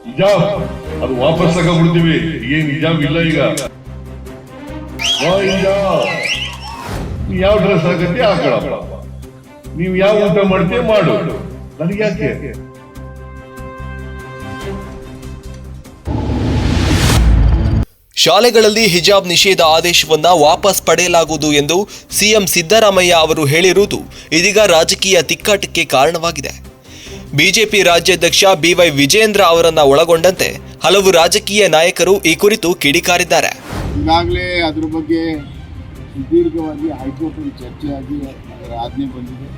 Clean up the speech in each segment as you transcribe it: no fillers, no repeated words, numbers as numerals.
ಹಿಜಾಬ್ ಅದು ವಾಪಸ್ ತಗೊಂಡ್ಬಿಡ್ತೀವಿ. ಏನ್ ಹಿಜಾಬ್ ಇಲ್ಲ ಈಗ. ನೀವ್ ಯಾವ ಡ್ರೆಸ್ ಆಗತ್ತೆ ಹಾಕೊಳ್ಳಪ್ಪ. ನೀವ್ ಯಾವ ಊಟ ಮಾಡ್ತೀಯ ಮಾಡು, ನನಗೆ ಯಾಕೆ? ಶಾಲೆಗಳಲ್ಲಿ ಹಿಜಾಬ್ ನಿಷೇಧ ಆದೇಶವನ್ನ ವಾಪಸ್ ಪಡೆಯಲಾಗುವುದು ಎಂದು ಸಿಎಂ ಸಿದ್ದರಾಮಯ್ಯ ಅವರು ಹೇಳಿರುವುದು ಇದೀಗ ರಾಜಕೀಯ ತಿಕ್ಕಾಟಕ್ಕೆ ಕಾರಣವಾಗಿದೆ. ಬಿಜೆಪಿ ರಾಜ್ಯಾಧ್ಯಕ್ಷ ಬಿವೈ ವಿಜಯೇಂದ್ರ ಅವರನ್ನ ಒಳಗೊಂಡಂತೆ ಹಲವು ರಾಜಕೀಯ ನಾಯಕರು ಈ ಕುರಿತು ಕಿಡಿಕಾರಿದ್ದಾರೆ. ಈಗಾಗಲೇ ಅದ್ರ ಬಗ್ಗೆ ಸುದೀರ್ಘವಾಗಿ ಹೈಕೋರ್ಟ್ ಚರ್ಚೆಯಾಗಿ ಅದರ ಆಜ್ಞೆ ಬಂದಿದೆ.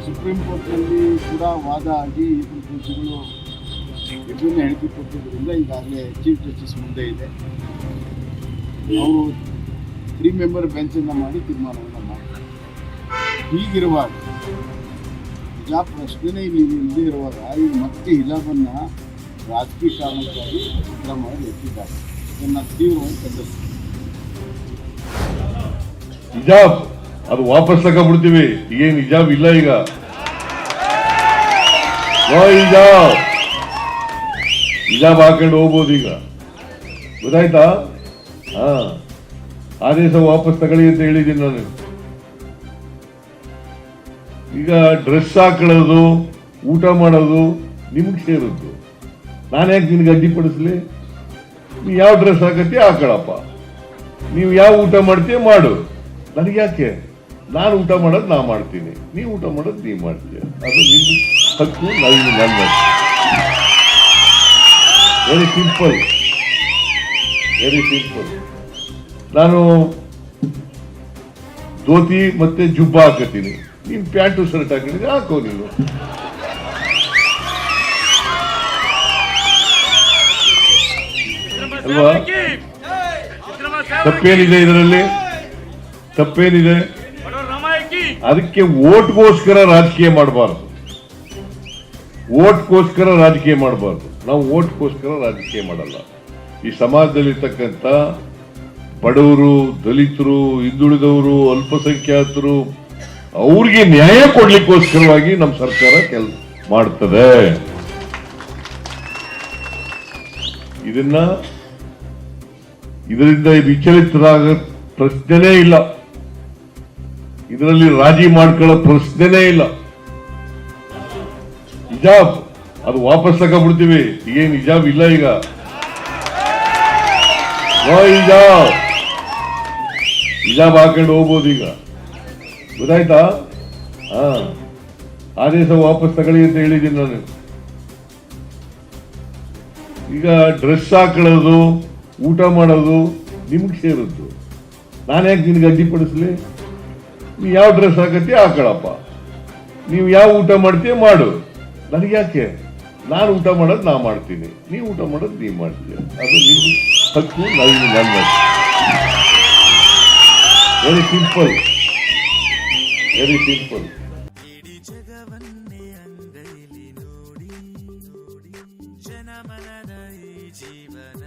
ಸುಪ್ರೀಂ ಕೋರ್ಟ್ನಲ್ಲಿ ಕೂಡ ವಾದ ಆಗಿ ಈ ಪ್ರತಿಪಕ್ಷಗಳು ವಿಭಿನ್ನ ಹೇಳಿಕೆ ಕೊಟ್ಟಿದ್ದರಿಂದ ಈಗಾಗಲೇ ಚೀಫ್ ಜಸ್ಟಿಸ್ ಮುಂದೆ ಇದೆ. ಅವರು 3 ಮೆಂಬರ್ ಬೆಂಚನ್ನು ಮಾಡಿ ತೀರ್ಮಾನವನ್ನು ಮಾಡ್ತಾರೆ. ಹೀಗಿರುವಾಗ ಹಿಜಾಬ್ ಪ್ರಶ್ನೆ ಇಲ್ಲದೇ ಇರುವಾಗ ಈಗ ಮತ್ತೆ ಹಿಜಾಬನ್ನು ರಾಜಕೀಯ ಕಾರಣಕ್ಕಾಗಿ ಸಿದ್ದರಾಮಯ್ಯ ಎತ್ತಿದ್ದಾರೆ. ಇದನ್ನು ತೀವ್ರವಾಗಿ ಖಂಡಿಸ್ತಾರೆ. ಹಿಜಾಬ್ ಅದು ವಾಪಸ್ ತಗೊಂಡ್ಬಿಡ್ತೀವಿ. ಏನ್ ಹಿಜಾಬ್ ಇಲ್ಲ ಈಗ. ಹಿಜಾಬ್ ಹಾಕೊಂಡು ಹೋಗ್ಬೋದು ಈಗ. ಗೊತ್ತಾಯ್ತಾ? ಆದೇಶ ವಾಪಸ್ ತಗೊಳ್ಳಿ ಅಂತ ಹೇಳಿದ್ದೀನಿ ನಾನು. ಈಗ ಡ್ರೆಸ್ ಹಾಕೊಳ್ಳೋದು, ಊಟ ಮಾಡೋದು ನಿಮ್ಗೆ ಸೇರಿದ್ದು. ನಾನು ಯಾಕೆ ನಿನ್ಗೆ ಅಡ್ಡಿಪಡಿಸ್ಲಿ? ನೀವು ಯಾವ ಡ್ರೆಸ್ ಹಾಕತ್ತೀಯ ಹಾಕೊಳ್ಳಪ್ಪ. ನೀವು ಯಾವ ಊಟ ಮಾಡ್ತೀಯ ಮಾಡು, ನನಗೆ ಯಾಕೆ? ನಾನು ಊಟ ಮಾಡೋದು ನಾ ಮಾಡ್ತೀನಿ, ನೀವು ಊಟ ಮಾಡೋದು ನೀವು ಮಾಡ್ತೀಯ. ಅದು ನಿನ್ನ ಹಕ್ಕು, ನನ್ನ ವೆರಿ ಸಿಂಪಲ್, ವೆರಿ ಸಿಂಪಲ್. ನಾನು ಧೋತಿ ಮತ್ತೆ ಜುಬ್ಬ ಹಾಕತ್ತೀನಿ, ನೀನು ಪ್ಯಾಂಟು ಶರ್ಟ್ ಹಾಕಿದ್ರೆ ಹಾಕೋ ನೀನು. ಅಲ್ವಾ? ತಪ್ಪೇನಿದೆ ಇದರಲ್ಲಿ? ತಪ್ಪೇನಿದೆ? ಅದಕ್ಕೆ ಓಟ್ಗೋಸ್ಕರ ರಾಜಕೀಯ ಮಾಡಬಾರ್ದು. ಓಟ್ಗೋಸ್ಕರ ರಾಜಕೀಯ ಮಾಡಬಾರ್ದು. ನಾವು ಓಟ್ಗೋಸ್ಕರ ರಾಜಕೀಯ ಮಾಡಲ್ಲ. ಈ ಸಮಾಜದಲ್ಲಿರ್ತಕ್ಕಂಥ ಬಡವರು, ದಲಿತರು, ಹಿಂದುಳಿದವರು, ಅಲ್ಪಸಂಖ್ಯಾತರು ಅವ್ರಿಗೆ ನ್ಯಾಯ ಕೊಡ್ಲಿಕ್ಕೋಸ್ಕರವಾಗಿ ನಮ್ಮ ಸರ್ಕಾರ ಕೆಲಸ ಮಾಡ್ತದೆ. ಇದರಿಂದ ವಿಚಲಿತರಾಗ ಪ್ರಶ್ನೆನೇ ಇಲ್ಲ. ಇದರಲ್ಲಿ ರಾಜಿ ಮಾಡ್ಕೊಳ್ಳೋ ಪ್ರಶ್ನೆನೇ ಇಲ್ಲ. ಹಿಜಾಬ್ ಅದು ವಾಪಸ್ ತಗೊಂಡ್ಬಿಡ್ತೀವಿ. ಏನ್ ಹಿಜಾಬ್ ಇಲ್ಲ ಈಗ. ಹಿಜಾಬ್ ಹಾಕೊಂಡು ಹೋಗ್ಬೋದು ಈಗ. ಗೊತ್ತಾಯ್ತಾ? ಆದೇಶ ವಾಪಸ್ ತಗೊಳ್ಳಿ ಅಂತ ಹೇಳಿದ್ದೀನಿ ನಾನು. ಈಗ ಡ್ರೆಸ್ ಹಾಕೊಳ್ಳೋದು, ಊಟ ಮಾಡೋದು ನಿಮ್ಗೆ ಸೇರಿದ್ದು. ನಾನು ಯಾಕೆ ನಿನ್ಗೆ ಅಡ್ಡಿಪಡಿಸ್ಲಿ? ನೀವು ಯಾವ ಡ್ರೆಸ್ ಹಾಕತ್ತೀಯ ಹಾಕೊಳ್ಳಪ್ಪ. ನೀವು ಯಾವ ಊಟ ಮಾಡ್ತೀಯ ಮಾಡು, ನನಗೆ ಯಾಕೆ? ನಾನು ಊಟ ಮಾಡೋದು ನಾ ಮಾಡ್ತೀನಿ, ನೀವು ಊಟ ಮಾಡೋದು ನೀವು ಮಾಡ್ತೀಯ. ಅದು ನಿನ್ನ ಹಕ್ಕು, ನನ್ನ. Very simple, very simple. ಜಗವನ್ನೇ ಅಂಗೈಲಿ ನೋಡಿ ನೋಡಿ ಜನಮನದ ಈ ಜೀವನ